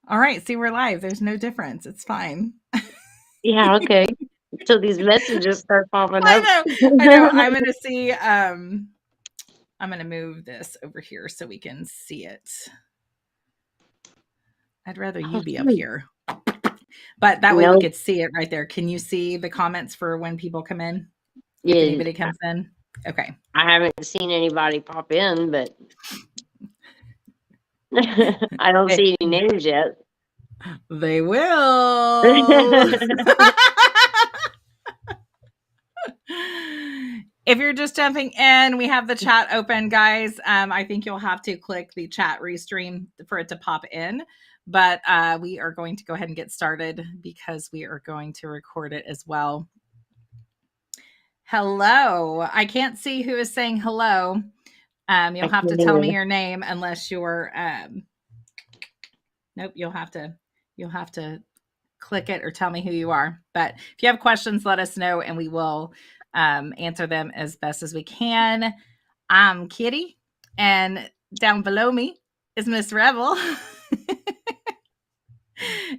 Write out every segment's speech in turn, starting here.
All right. See, we're live. There's no difference. It's fine. Yeah, okay. So these messages start popping I up. know. I know. I'm going to see. I'm going to move this over here so we can see it. I'd rather you be up here, but that way we No, could see it right there. Can you see the comments for when people come in? If yeah, anybody comes in? Okay. I haven't seen anybody pop in, but I don't They, see any names yet. they will. If you're just jumping in, we have the chat open, guys. I think you'll have to click the chat restream for it to pop in. But we are going to go ahead and get started because we are going to record it as well. Hello. I can't see who is saying hello. You'll have to tell me your name unless you're nope, you'll have to click it or tell me who you are. But if you have questions, let us know and we will answer them as best as we can. I'm Kitty, and down below me is Miss Rebel.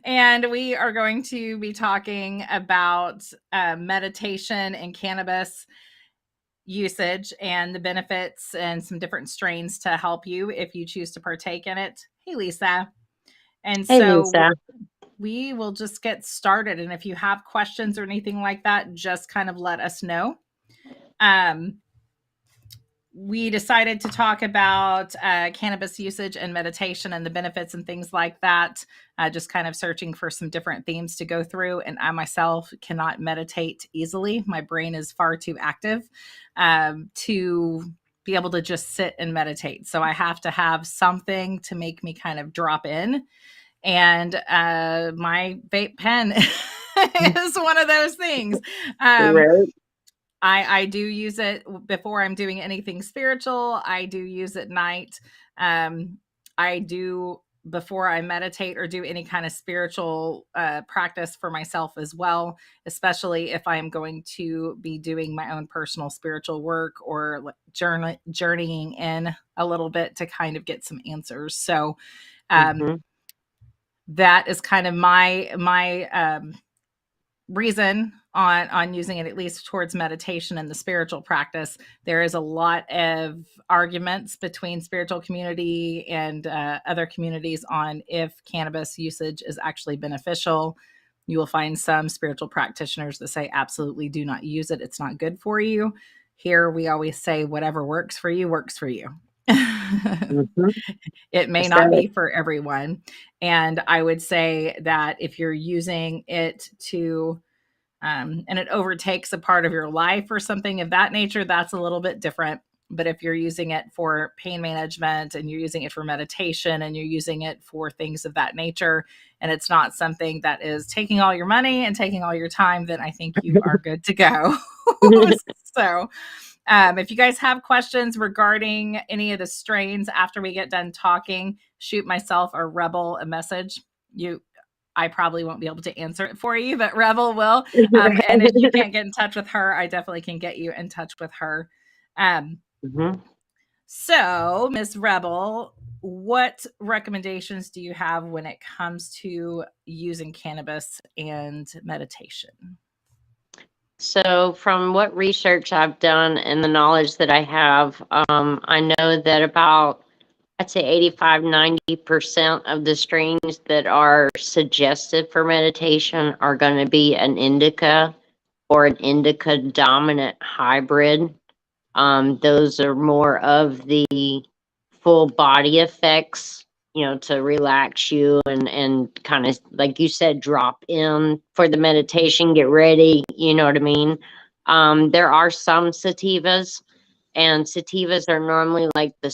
And we are going to be talking about meditation and cannabis usage and the benefits and some different strains to help you if you choose to partake in it. Hey, Lisa. And Hey, so Lisa. we will just get started. And if you have questions or anything like that, just kind of let us know. We decided to talk about cannabis usage and meditation and the benefits and things like that. Just kind of searching for some different themes to go through. And I myself cannot meditate easily. My brain is far too active to be able to just sit and meditate. So I have to have something to make me kind of drop in. And my vape pen is one of those things. Right. I do use it before I'm doing anything spiritual. I do use it at night. I do before I meditate or do any kind of spiritual practice for myself as well, especially if I am going to be doing my own personal spiritual work or journeying in a little bit to kind of get some answers. So Mm-hmm. that is kind of my reason on using it, at least towards meditation and the spiritual practice. There is a lot of arguments between spiritual community and other communities on if cannabis usage is actually beneficial. You will find some spiritual practitioners that say absolutely do not use it, it's not good for you. Here we always say whatever works for you works for you. Mm-hmm. It may That's not right. be for everyone. And I would say that if you're using it to and it overtakes a part of your life or something of that nature, that's a little bit different. But if you're using it for pain management and you're using it for meditation and you're using it for things of that nature, and it's not something that is taking all your money and taking all your time, then I think you are good to go. So, if you guys have questions regarding any of the strains after we get done talking, shoot myself or Rebel a message. I probably won't be able to answer it for you, but Rebel will. And if you can't get in touch with her, I definitely can get you in touch with her. Mm-hmm. So, Miss Rebel, what recommendations do you have when it comes to using cannabis and meditation? So, from what research I've done and the knowledge that I have, I know that about, I'd say 85, 90% of the strains that are suggested for meditation are going to be an indica or an indica dominant hybrid. Those are more of the full body effects, to relax you and kind of, like you said, drop in for the meditation, get ready, you know what I mean? There are some sativas, and sativas are normally like the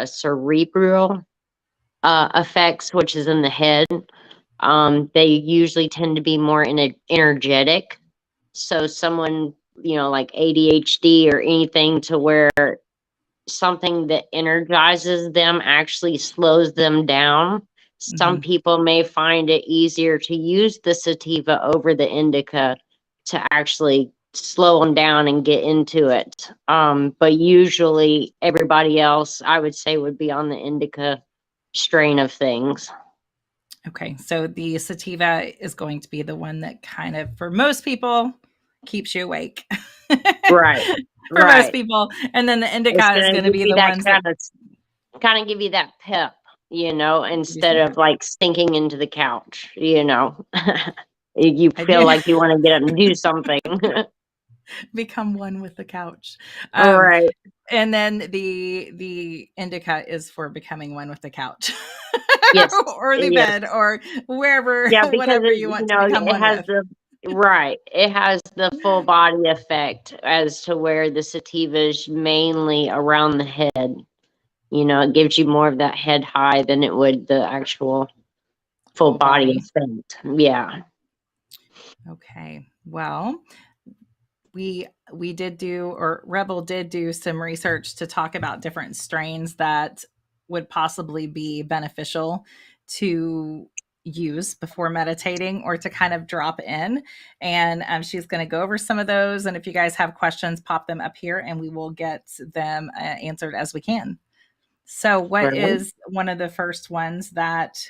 cerebral effects, which is in the head. They usually tend to be more energetic. So someone, like ADHD or anything, to where something that energizes them actually slows them down. Some Mm-hmm. people may find it easier to use the sativa over the indica to actually slow them down and get into it. But usually everybody else, I would say, would be on the indica strain of things. Okay, so the sativa is going to be the one that kind of, for most people, keeps you awake. Right, For most right. people, and then the It's indica is gonna going to give be you the that ones that kind of give you that pep, give you instead some of pep. like sinking into the couch. You I feel do like you want to get up and do something. become one with the couch. Um, Right. and then the indica is for becoming one with the couch Yes. or the Yes. bed or wherever, Yeah, because whatever you want to become it one has with. it has the full body effect as to where the sativa is mainly around the head. It gives you more of that head high than it would the actual full Full body body. effect. Yeah. Okay. Well, we did do, or Rebel did do some research to talk about different strains that would possibly be beneficial to use before meditating or to kind of drop in. And she's going to go over some of those. And if you guys have questions, pop them up here and we will get them answered as we can. So, what Right. is one of the first ones that,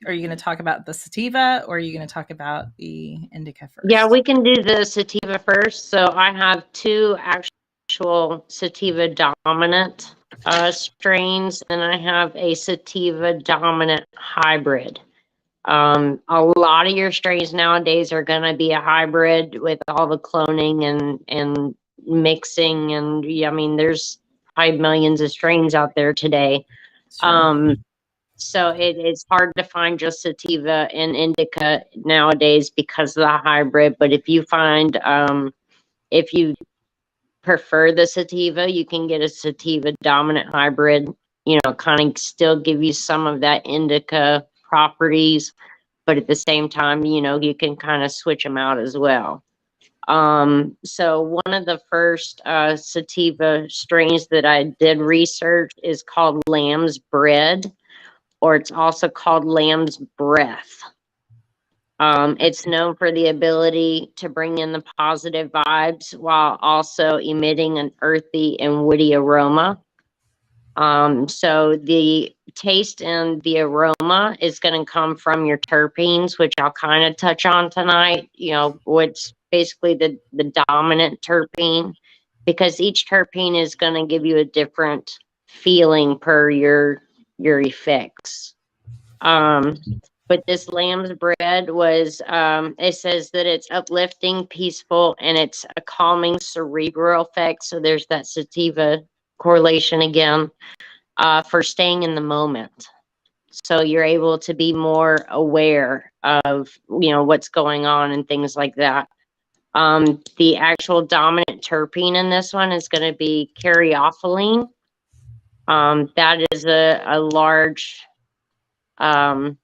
are you going to talk about the sativa or are you going to talk about the indica Yeah, first? we can do the sativa first. So I have two actual sativa dominant strains, and I have a sativa dominant hybrid. A lot of your strains nowadays are going to be a hybrid with all the cloning and mixing, and yeah, I mean, there's probably millions of strains out there today. Sure. Um, so it's hard to find just sativa and indica nowadays because of the hybrid. But if you prefer the sativa, you can get a sativa dominant hybrid, kind of still give you some of that indica properties, but at the same time, you can kind of switch them out as well. So one of the first sativa strains that I did research is called Lamb's Bread, or it's also called Lamb's Breath. It's known for the ability to bring in the positive vibes while also emitting an earthy and woody aroma. So the taste and the aroma is going to come from your terpenes, which I'll kind of touch on tonight. What's basically the dominant terpene, because each terpene is going to give you a different feeling per your effects. But this lamb's bread was, it says that it's uplifting, peaceful, and it's a calming cerebral effect. So there's that sativa correlation again, for staying in the moment. So you're able to be more aware of, what's going on and things like that. The actual dominant terpene in this one is going to be caryophyllene. That is a large, um,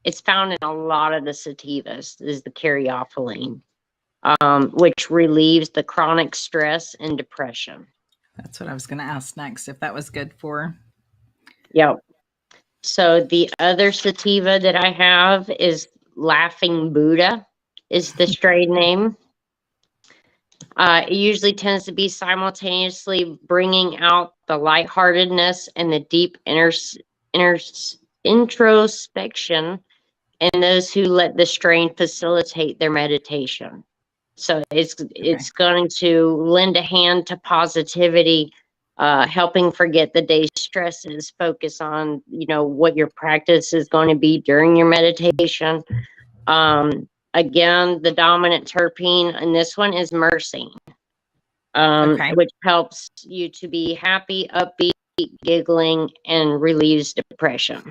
it's found in a lot of the sativas, is the caryophyllene, which relieves the chronic stress and depression. That's what I was going to ask next, if that was good for. Yep. So the other sativa that I have is Laughing Buddha, is the strain name. It usually tends to be simultaneously bringing out the lightheartedness and the deep inner introspection in those who let the strain facilitate their meditation. So Okay. it's going to lend a hand to positivity, helping forget the day's stresses, focus on, what your practice is going to be during your meditation. Again, the dominant terpene in this one is myrcene, Okay. which helps you to be happy, upbeat, giggling, and relieves depression.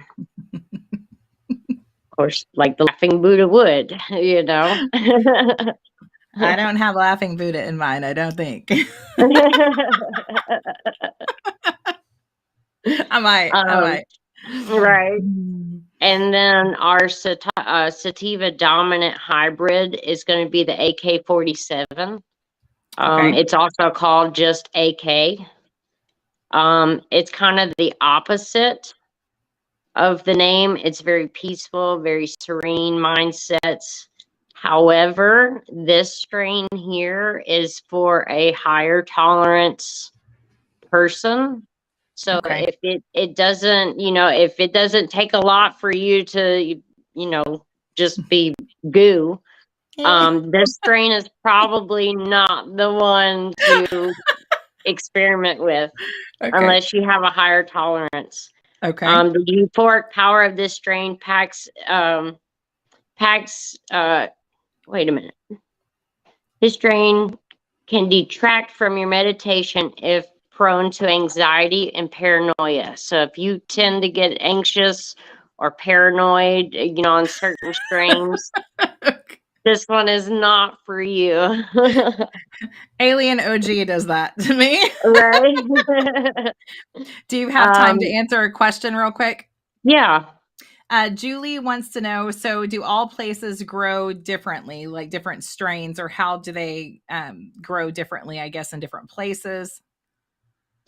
Of course, like the laughing Buddha would. I don't have Laughing Buddha in mind, I don't think. I might. I um, might. right. And then our sativa dominant hybrid is going to be the AK-47. Okay. It's also called just AK. It's kind of the opposite of the name. It's very peaceful, very serene mindsets. However, this strain here is for a higher tolerance person. So Okay. if it doesn't, if it doesn't take a lot for you to, just be goo, this strain is probably not the one to experiment with Okay. unless you have a higher tolerance. Okay. The euphoric power of this strain wait a minute. This strain can detract from your meditation if prone to anxiety and paranoia. So if you tend to get anxious or paranoid, on certain strains, this one is not for you. Alien OG does that to me. Right? Do you have time to um, answer a question real quick? yeah. Julie wants to know, so do all places grow differently, like different strains, or how do they grow differently, I guess, in different places?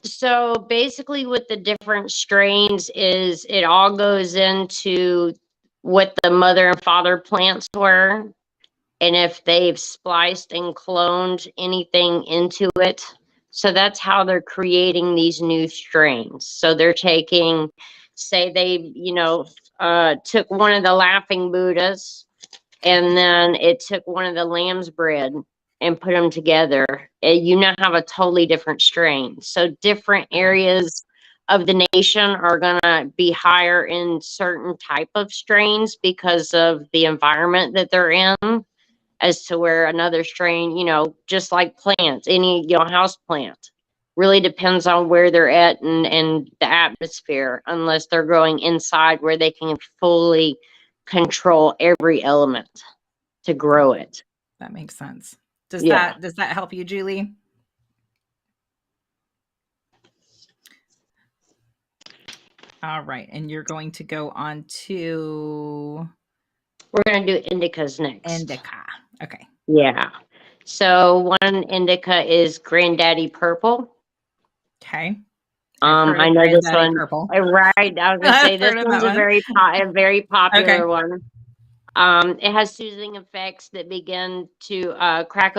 So basically what the different strains is, it all goes into what the mother and father plants were, and if they've spliced and cloned anything into it. So that's how they're creating these new strains. So they're taking, say they, took one of the laughing Buddhas, and then it took one of the lamb's bread and put them together. You now have a totally different strain. So different areas of the nation are going to be higher in certain type of strains because of the environment that they're in, as to where another strain, just like plants, any, house plant, really depends on where they're at and the atmosphere, unless they're growing inside where they can fully control every element to grow it. That makes sense. Does Yeah. that help you, Julie? All right, and you're going to go on to We're going to do indicas next. indica. Okay. Yeah. So one indica is Granddaddy Purple. Okay. I've heard I of know this Granddaddy one. Purple. Right. I was going to I've say this heard of that one's a one. very Okay. popular one. It has soothing effects that begin to crack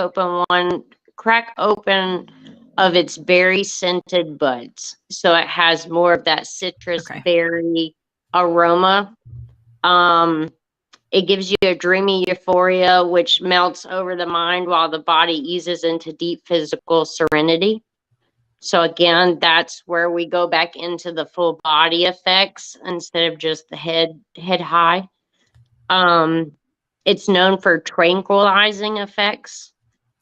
open of its berry scented buds. So it has more of that citrus Okay. berry aroma. It gives you a dreamy euphoria, which melts over the mind while the body eases into deep physical serenity. So again, that's where we go back into the full body effects instead of just the head high. Um, it's known for tranquilizing effects.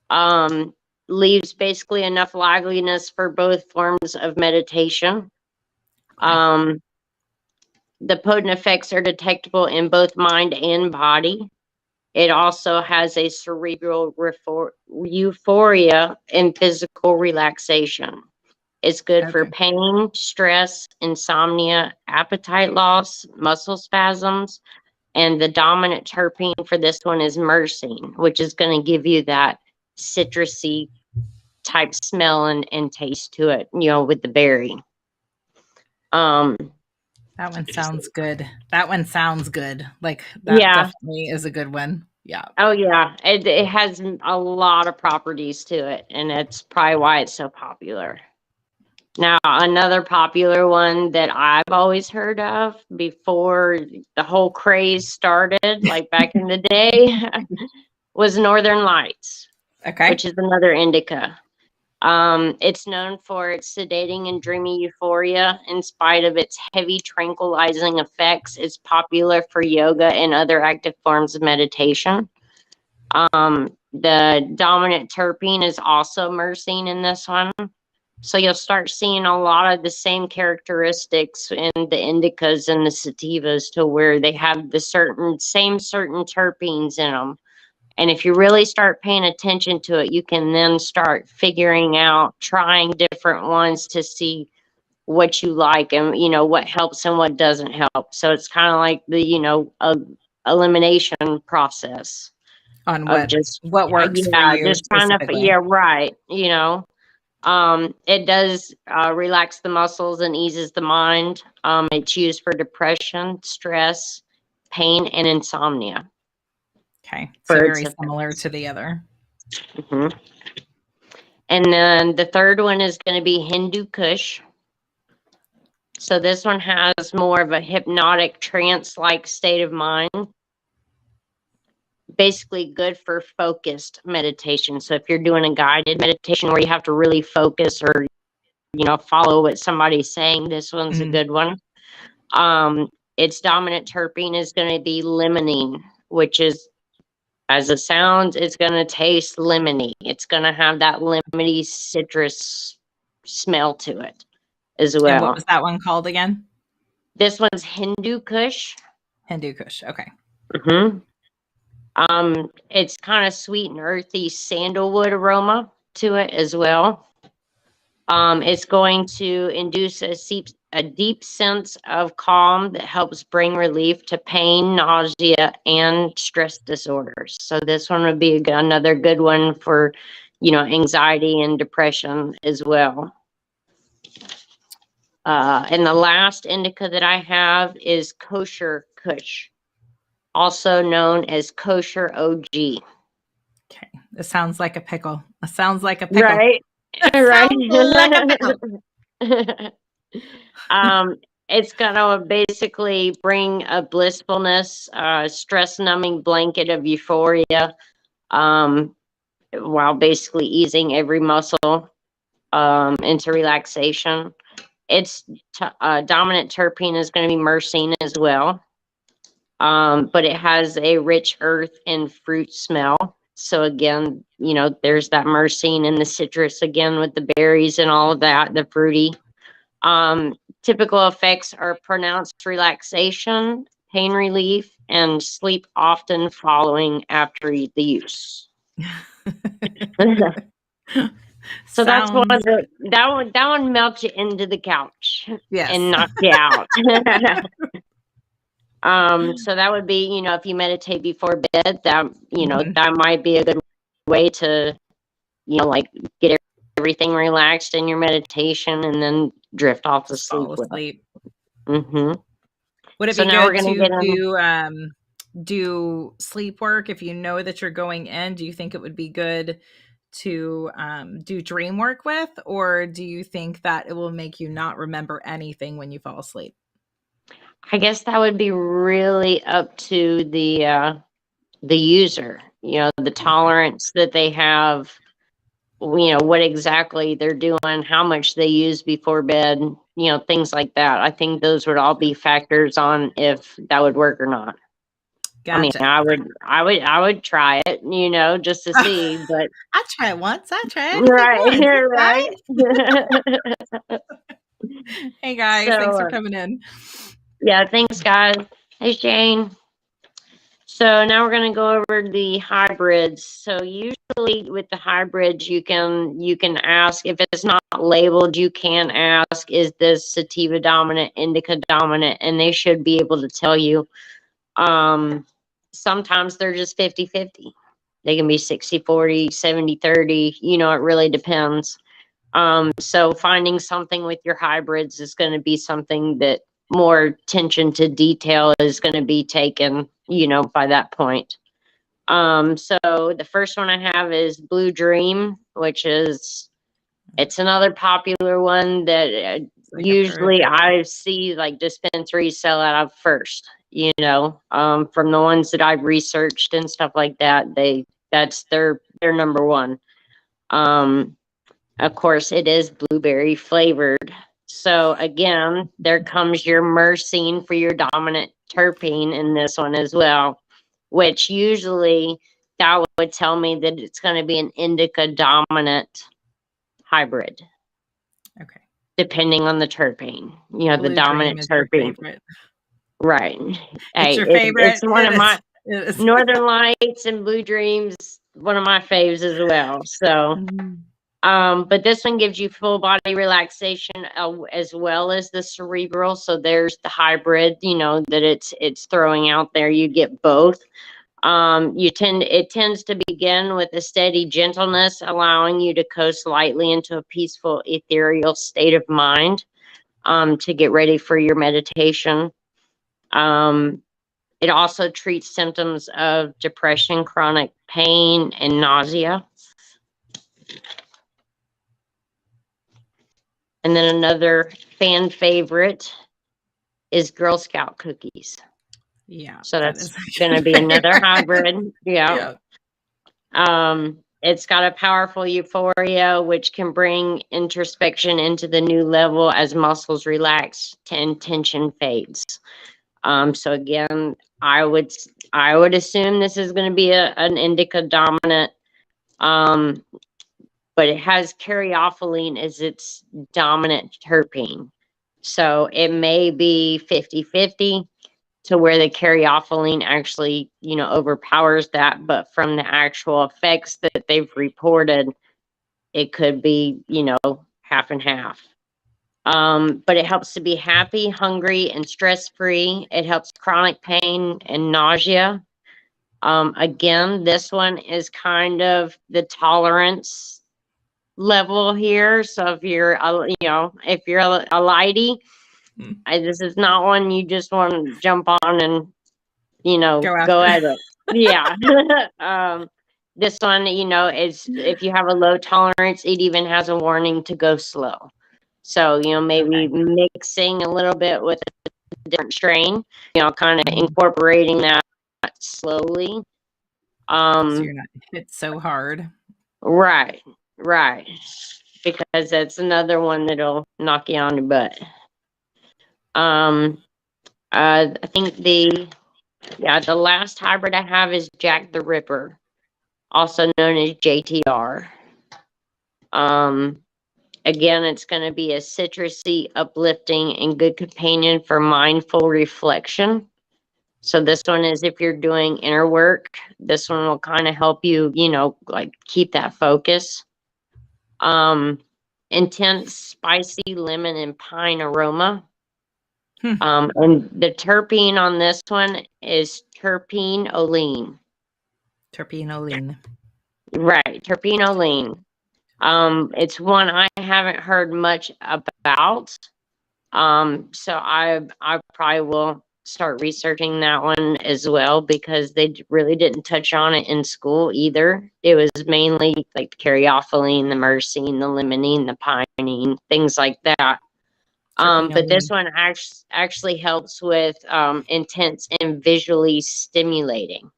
Um, Leaves basically enough liveliness for both forms of meditation. Okay. The potent effects are detectable in both mind and body. It also has a cerebral euphoria and physical relaxation. It's good for Okay. pain, stress, insomnia, appetite loss, muscle spasms, and the dominant terpene for this one is myrcene, which is going to give you that citrusy type smell and taste to it, with the berry. That one sounds good. That one sounds good. Like that Yeah. definitely is a good one. Yeah. Oh, yeah. It has a lot of properties to it, and it's probably why it's so popular. Now, another popular one that I've always heard of before the whole craze started, like back in the day, was Northern Lights, Okay. which is another indica. It's known for its sedating and dreamy euphoria. In spite of its heavy tranquilizing effects, it's popular for yoga and other active forms of meditation. The dominant terpene is also myrcene in this one. So you'll start seeing a lot of the same characteristics in the indicas and the sativas, to where they have the certain terpenes in them. And if you really start paying attention to it, you can then start figuring out, trying different ones to see what you like and, what helps and what doesn't help. So it's kind of like the, elimination process On of just, what works for you just kind of, specifically. right. It does relax the muscles and eases the mind. It's used for depression, stress, pain, and insomnia. Okay. So For very its similar effects. to the other. Mhm. And then the third one is going to be Hindu Kush. So this one has more of a hypnotic trance-like state of mind. Basically good for focused meditation. So if you're doing a guided meditation where you have to really focus or, follow what somebody's saying, this one's a good one. Its dominant terpene is going to be limonene, which is, as it sounds, it's going to taste lemony. It's going to have that lemony citrus smell to it as well. And what was that one called again? This one's Hindu Kush. Hindu Kush. Okay. It's kind of sweet and earthy sandalwood aroma to it as well. It's going to induce a deep sense of calm that helps bring relief to pain, nausea, and stress disorders. So this one would be another good one for, anxiety and depression as well. And the last indica that I have is Kosher Kush, also known as Kosher OG. Okay. It sounds like a pickle. It sounds like a pickle. Right. Right. Like a pickle. It's gonna basically bring a blissfulness, stress numbing blanket of euphoria, while basically easing every muscle into relaxation. Its dominant terpene is going to be myrcene as well, but it has a rich earth and fruit smell. So again, there's that myrcene and the citrus again with the berries and all of that, the fruity. Typical effects are pronounced relaxation, pain relief, and sleep often following after the use. So that's one that one melts you into the couch. Yes. And knocks you out. So that would be, if you meditate before bed, that, that might be a good way to, get everything relaxed in your meditation and then drift off to sleep. Fall asleep. Would it be good to do sleep work if you know that you're going in? Do you think it would be good to do dream work with, or do you think that it will make you not remember anything when you fall asleep? I guess that would be really up to the user, the tolerance that they have, what exactly they're doing, how much they use before bed, things like that. I think those would all be factors on if that would work or not. Gotcha. I mean, I would try it, just to see, but I'll try it once. I'll try it. Right. Hey guys, thanks for coming in. Yeah, thanks guys. Hey Jane. So now we're going to go over the hybrids. So usually with the hybrids, you can ask, if it's not labeled, you can ask, is this sativa dominant, indica dominant? And they should be able to tell you. Sometimes they're just 50-50. They can be 60-40, 70-30, it really depends. So finding something with your hybrids is going to be something that more attention to detail is going to be taken, by that point. So the first one I have is Blue Dream, which is, it's another popular one that usually I see like dispensaries sell out of first, from the ones that I've researched and stuff like that, that's their number one. Of course it is blueberry flavored. So again, there comes your myrcene for your dominant terpene in this one as well, which usually that would tell me that it's going to be an indica dominant hybrid. Okay. Depending on the terpene, the dominant terpene. Right. It's your favorite. It's one of my Northern Lights and Blue Dreams, one of my faves as well. So but this one gives you full body relaxation as well as the cerebral. So there's the hybrid, that it's throwing out there. You get both. It tends to begin with a steady gentleness, allowing you to coast lightly into a peaceful, ethereal state of mind, to get ready for your meditation. It also treats symptoms of depression, chronic pain, and nausea. And then another fan favorite is Girl Scout cookies. Yeah. So That that's is my going to be another favorite. hybrid. Yeah. It's got a powerful euphoria, which can bring introspection into the new level as muscles relax and tension fades. So again, I would assume this is going to be an indica dominant, but it has caryophyllene as its dominant terpene. So it may be 50-50 to where the caryophyllene actually, overpowers that. But from the actual effects that they've reported, it could be, half and half. But it helps to be happy, hungry, and stress-free. It helps chronic pain and nausea. Again, this one is kind of the tolerance level here. So if you're, if you're a lighty, this is not one you just want to jump on and, Go go after. at it. Yeah. This one, is if you have a low tolerance, it even has a warning to go slow. So, maybe Okay. mixing a little bit with a different strain, kind of Mhm. incorporating that slowly. So you're not hit so hard. Right, right. Because that's another one that'll knock you on the butt. I think the last hybrid I have is Jack the Ripper, also known as JTR. Again, it's going to be a citrusy, uplifting, and good companion for mindful reflection. So this one is if you're doing inner work, this one will kind of help you, like keep that focus. Intense, spicy lemon and pine aroma. And the terpene on this one is terpenoline. Terpenoline. Right, terpenoline. It's one I haven't heard much about. So I probably will start researching that one as well because they really didn't touch on it in school either. It was mainly like the caryophyllene, the myrcene, the limonene, the pinene, things like that. But this Terpenoline. one actually helps with intense and visually stimulating.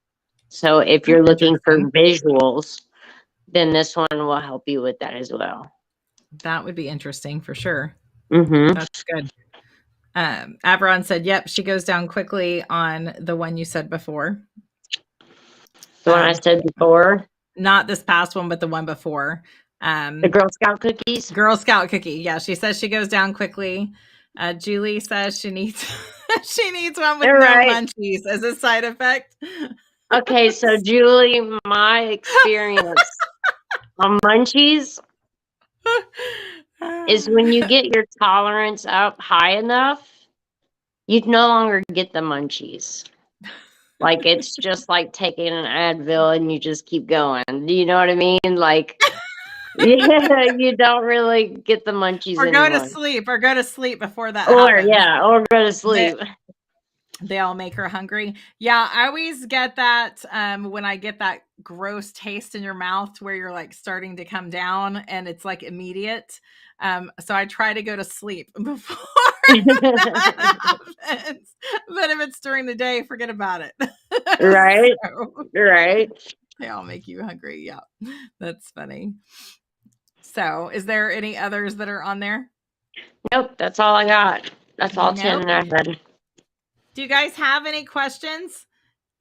So if That's you're looking for interesting. visuals, then this one will help you with that as well. That would be interesting for sure. Mm-hmm. That's good. Avron said, "Yep, she goes down quickly on the one you said before." The one I said before, Not this past one, but the one before. the Girl Scout cookies. Girl Scout cookie. Yeah, she says she goes down quickly. Julie says she needs she needs one with All no right. munchies as a side effect. Okay, so Julie, my experience on munchies is when you get your tolerance up high enough, you no longer get the munchies. Like it's just like taking an Advil and you just keep going. Do you know what I mean? Like, yeah, you don't really get the munchies Or go to anymore. sleep. Or go to sleep before that Or happens. or go to sleep. They all make her hungry. Yeah, I always get that when I get that gross taste in your mouth where you're like starting to come down and it's like immediate. So I try to go to sleep before that happens. But if it's during the day, forget about it. Right. So, Right. they all make you hungry. Yeah, that's funny. So, is there any others that are on there? Nope, that's all I got. That's all 10 I had. Do you guys have any questions?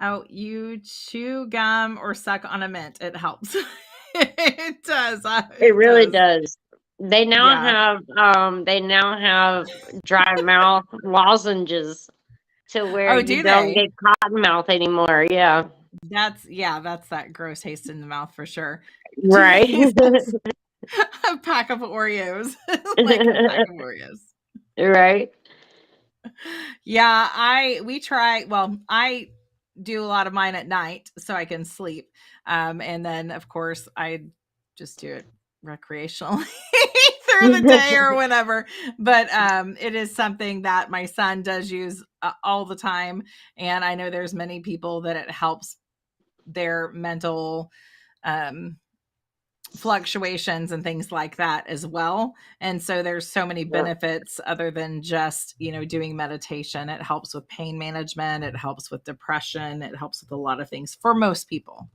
Oh, you chew gum or suck on a mint. It helps. It does. It really does. They now Yeah. have dry mouth lozenges to where Oh, you do don't they? get cotton mouth anymore. Yeah. That's that gross taste in the mouth for sure. Right. Jesus. A pack of Oreos. Like a pack of Oreos. Right. Yeah, I do a lot of mine at night so I can sleep. And then of course I just do it recreationally through the day or whatever. But it is something that my son does use all the time. And I know there's many people that it helps their mental fluctuations and things like that as well. And so there's so many benefits other than just, doing meditation. It helps with pain management, it helps with depression, it helps with a lot of things for most people.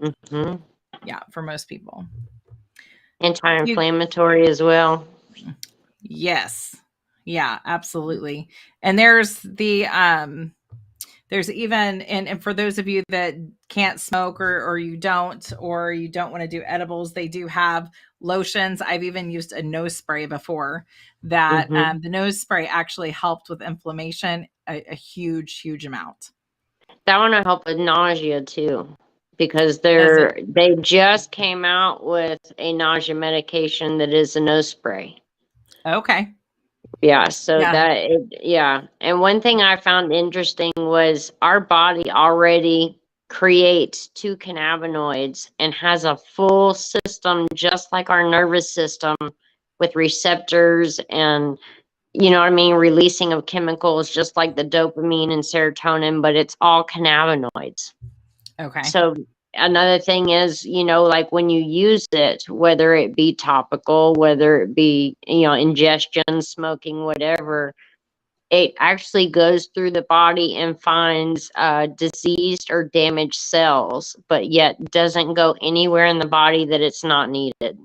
Mm-hmm. Yeah, for most people. Anti-inflammatory as well. Yes. Yeah, absolutely. And there's even, and for those of you that can't smoke or you don't want to do edibles, they do have lotions. I've even used a nose spray before that. Mm-hmm. The nose spray actually helped with inflammation a huge amount. That one will help with nausea too, because they just came out with a nausea medication that is a nose spray. Okay. Yeah, so Yeah. And one thing I found interesting was our body already creates 2 cannabinoids and has a full system just like our nervous system with receptors and releasing of chemicals just like the dopamine and serotonin, but it's all cannabinoids. Okay. So another thing is, like when you use it, whether it be topical, whether it be, ingestion, smoking, whatever, it actually goes through the body and finds diseased or damaged cells, but yet doesn't go anywhere in the body that it's not needed.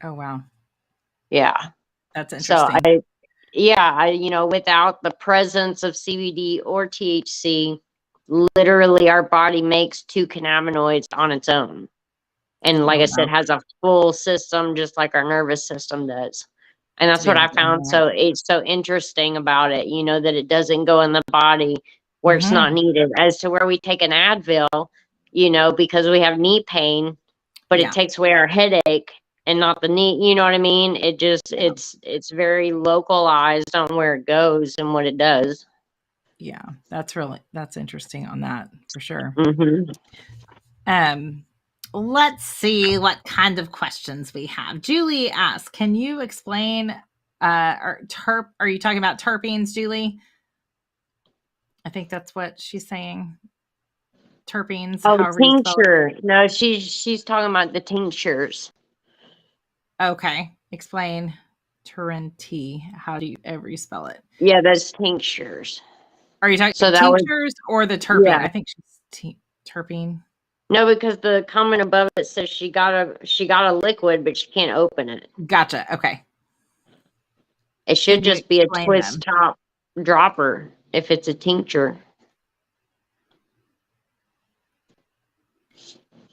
Oh, wow. Yeah. That's interesting. Without the presence of CBD or THC, literally our body makes 2 cannabinoids on its own. And like I said, has a full system just like our nervous system does. And that's what I found it's so interesting about it, that it doesn't go in the body where it's not needed, as to where we take an Advil, because we have knee pain, but it takes away our headache and not the knee, you know what I mean? It just, it's very localized on where it goes and what it does. Yeah, that's interesting on that for sure. Mm-hmm. Let's see what kind of questions we have. Julie asks, can you explain are you talking about terpenes, Julie? I think that's what she's saying. Terpenes. Oh, tincture. No, she's talking about the tinctures. Okay. Explain Turrenti. How do you ever spell it? Yeah, that's tinctures. Are you talking tinctures or the terpene? Yeah. I think she's terpene. No, because the comment above it says she got a liquid, but she can't open it. Gotcha. Okay. It should just be a twist top dropper if it's a tincture.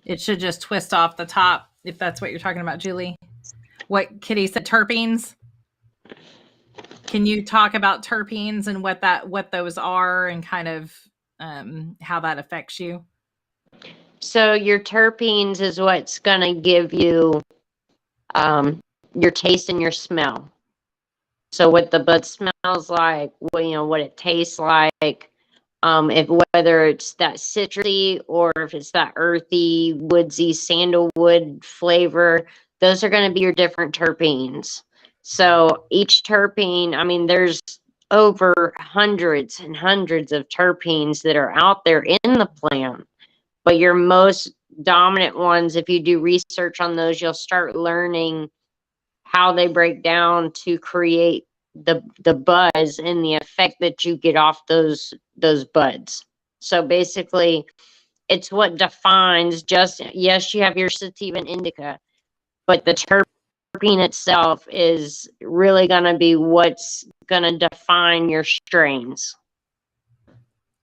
It should just twist off the top, if that's what you're talking about, Julie. What Kitty said, terpenes. Can you talk about terpenes and what those are and kind of how that affects you? So your terpenes is what's going to give you your taste and your smell. So what the bud smells like, what it tastes like, whether it's that citrusy or if it's that earthy, woodsy, sandalwood flavor, those are going to be your different terpenes. So each terpene, I mean, there's over hundreds and hundreds of terpenes that are out there in the plant, but your most dominant ones, if you do research on those, you'll start learning how they break down to create the buzz and the effect that you get off those buds. So basically, it's what defines yes, you have your sativa and indica, but the terpene itself is really going to be what's going to define your strains.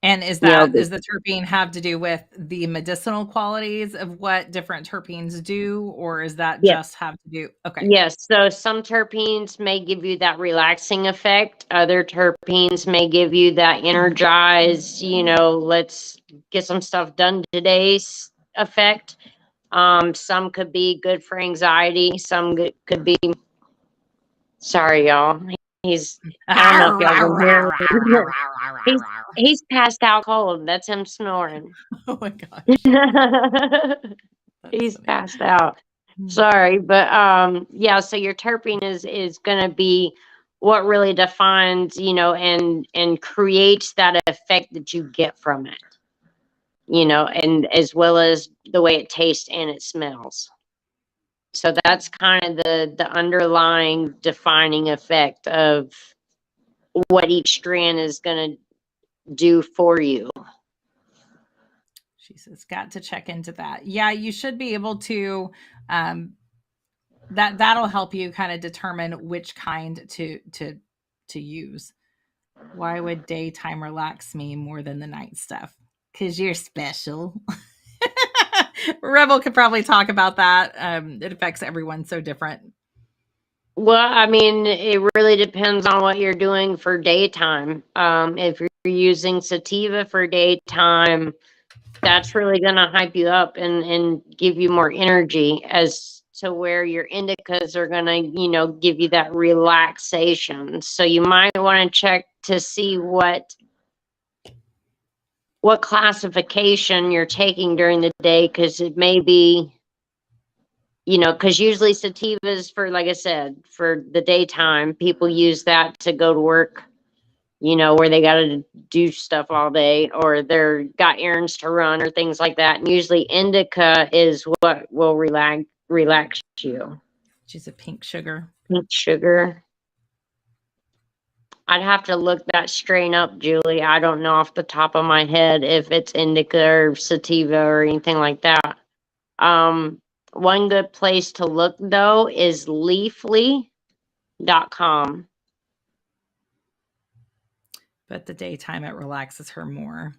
And does the terpene have to do with the medicinal qualities of what different terpenes do, or is that just have to do? Okay. Yes. So some terpenes may give you that relaxing effect. Other terpenes may give you that energized, let's get some stuff done today's effect. Some could be good for anxiety. Some could be, sorry, y'all. I don't know if y'all can hear he's passed out cold. That's him snoring. Oh my gosh. He's passed out. Sorry, but so your terpene is going to be what really defines, and creates that effect that you get from it. And as well as the way it tastes and it smells. So that's kind of the underlying defining effect of what each strand is going to do for you. She says, got to check into that. Yeah, you should be able to. That'll help you kind of determine which kind to use. Why would daytime relax me more than the night stuff? Because you're special. Rebel could probably talk about that. It affects everyone so different. Well, I mean, it really depends on what you're doing for daytime. If you're using sativa for daytime, that's really going to hype you up and give you more energy, as to where your indicas are going to, give you that relaxation. So you might want to check to see what classification you're taking during the day, because it may be, because usually sativas, for, like I said, for the daytime, people use that to go to work, where they got to do stuff all day, or they're got errands to run or things like that. And usually indica is what will relax you. She's a pink sugar. Pink sugar. I'd have to look that strain up, Julie. I don't know off the top of my head if it's indica or sativa or anything like that. One good place to look, though, is leafly.com. But the daytime, it relaxes her more.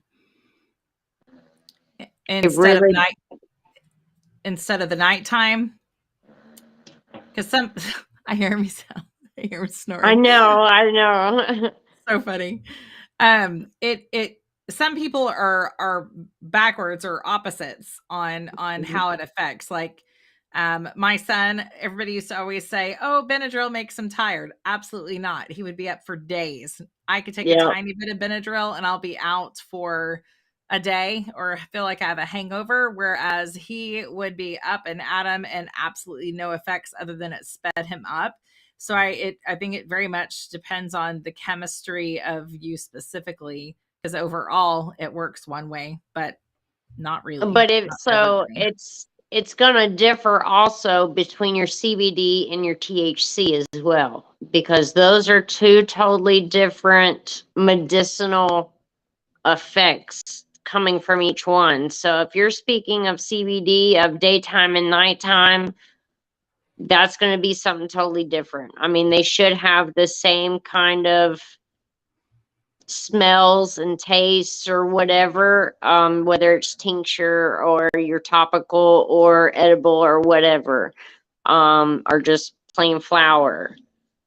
Instead of the nighttime, because I hear me snoring. I know. So funny. Some people are backwards or opposites on how it affects. Like, my son, everybody used to always say, "Oh, Benadryl makes him tired." Absolutely not. He would be up for days. I could take a tiny bit of Benadryl and I'll be out for a day or feel like I have a hangover, whereas he would be up and at him and absolutely no effects other than it sped him up. So I think it very much depends on the chemistry of you specifically, because overall it works one way, but not really. But it's gonna differ also between your CBD and your THC as well, because those are two totally different medicinal effects coming from each one. So if you're speaking of CBD of daytime and nighttime, that's going to be something totally different. I mean, they should have the same kind of smells and tastes or whatever, whether it's tincture or your topical or edible or whatever, or just plain flower.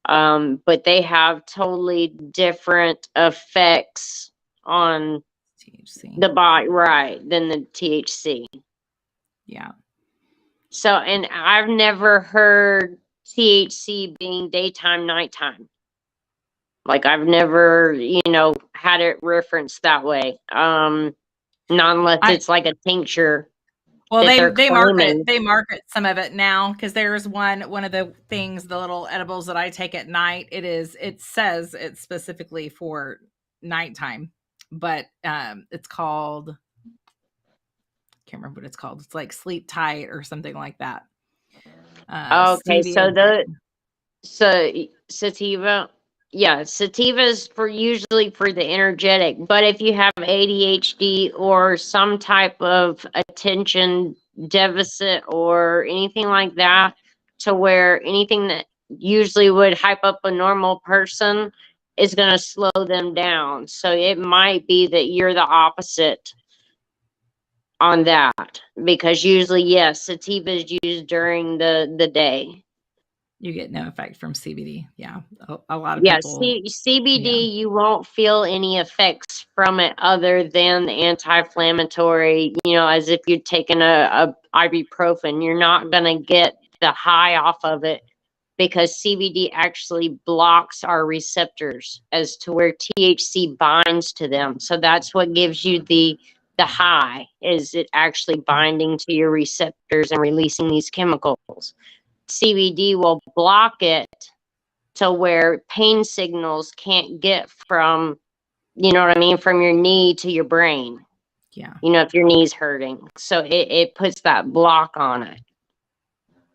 But they have totally different effects on THC. the body, right, than the THC. Yeah. So, and I've never heard THC being daytime, nighttime. Like, I've never, had it referenced that way. Not unless it's like a tincture. Well, they market some of it now, because there's one of the things, the little edibles that I take at night. It says it's specifically for nighttime, but it's called, I can't remember what it's called. It's like Sleep Tight or something like that. Okay, so sativa. Yeah, sativa's usually for the energetic, but if you have ADHD or some type of attention deficit or anything like that, to where anything that usually would hype up a normal person is going to slow them down. So it might be that you're the opposite on that, because usually, yes, sativa is used during the day. You get no effect from CBD. Yeah. A lot of people. CBD, you won't feel any effects from it other than the anti-inflammatory, as if you'd taken a ibuprofen. You're not going to get the high off of it, because CBD actually blocks our receptors as to where THC binds to them. So that's what gives you the high, is it actually binding to your receptors and releasing these chemicals. CBD will block it to where pain signals can't get from, from your knee to your brain. Yeah. If your knee's hurting. So it puts that block on it.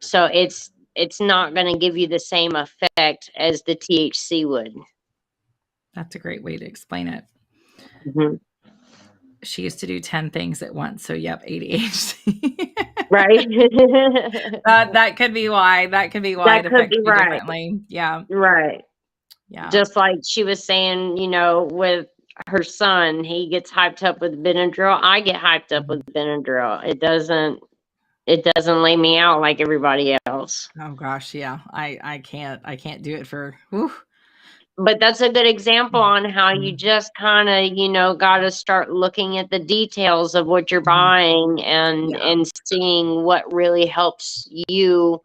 So it's not going to give you the same effect as the THC would. That's a great way to explain it. Mhm. She used to do 10 things at once. So, yep, ADHD. Right? That could be why. That could be why That it could affects be you right. differently. Yeah. Right. Yeah. Just like she was saying, with her son, he gets hyped up with Benadryl. I get hyped up with Benadryl. It doesn't lay me out like everybody else. Oh gosh, yeah. I can't do it for whew. But that's a good example on how you just kind of, got to start looking at the details of what you're buying and Yeah. and seeing what really helps you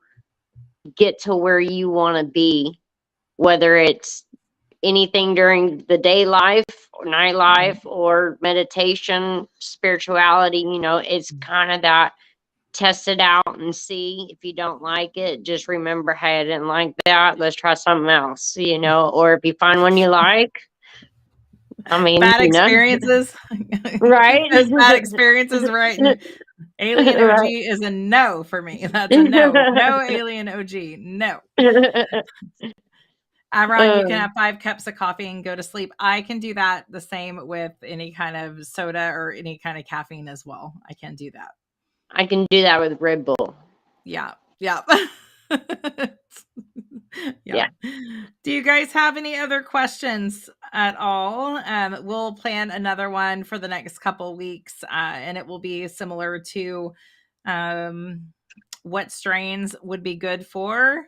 get to where you want to be, whether it's anything during the day life or night life or meditation, spirituality, it's kind of that test it out and see. If you don't like it, just remember, hey, I didn't like that. Let's try something else, or if you find one you like, Bad experiences. Keep right? those bad experiences right. And Alien OG Right. is a no for me. That's a no. No Alien OG. No. Avron, you can have 5 cups of coffee and go to sleep. I can do that the same with any kind of soda or any kind of caffeine as well. I can do that. I can do that with Red Bull. Yeah. Yeah. Yeah. Do you guys have any other questions at all? We'll plan another one for the next couple weeks, and it will be similar to what strains would be good for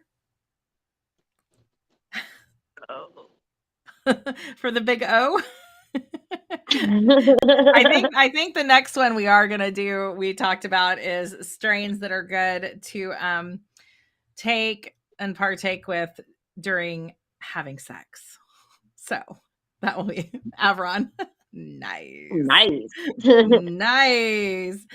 for the big O. I think the next one we are gonna do, we talked about, is strains that are good to take and partake with during having sex. So that will be Avron. Nice. Nice.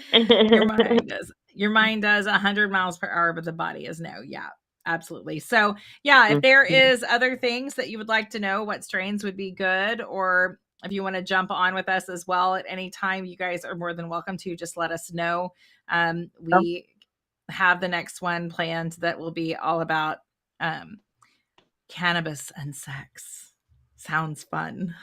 Your mind does 100 miles per hour, but the body is no. Yeah, absolutely. So yeah, if there is other things that you would like to know, what strains would be good, or if you want to jump on with us as well at any time, you guys are more than welcome to. Just let us know. We have the next one planned that will be all about cannabis and sex. Sounds fun.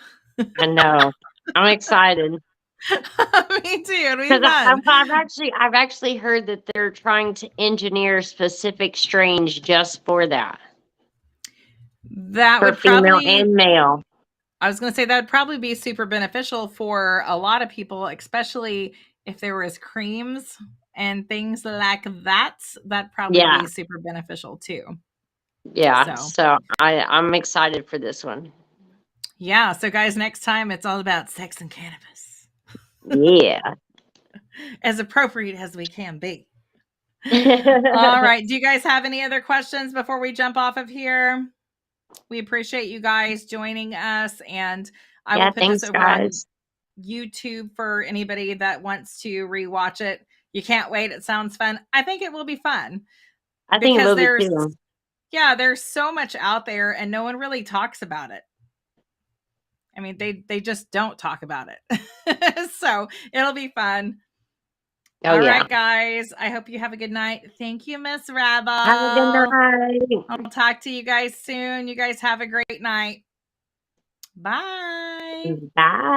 I know. I'm excited. Me too. It'll be fun. I've actually heard that they're trying to engineer specific strains just for that. That for would female probably and male. I was going to say that would probably be super beneficial for a lot of people, especially if there was creams and things like that. That'd probably be super beneficial too. Yeah. So I'm excited for this one. Yeah. So guys, next time it's all about sex and cannabis. Yeah. As appropriate as we can be. All right. Do you guys have any other questions before we jump off of here? We appreciate you guys joining us, and I will put this over on YouTube for anybody that wants to rewatch it. You can't wait. It sounds fun. I think it will be fun. I think it will be too. Yeah, there's so much out there and no one really talks about it. I mean, they just don't talk about it. So it'll be fun. All right, guys. I hope you have a good night. Thank you, Miss Rabble. Have a good night. I'll talk to you guys soon. You guys have a great night. Bye. Bye.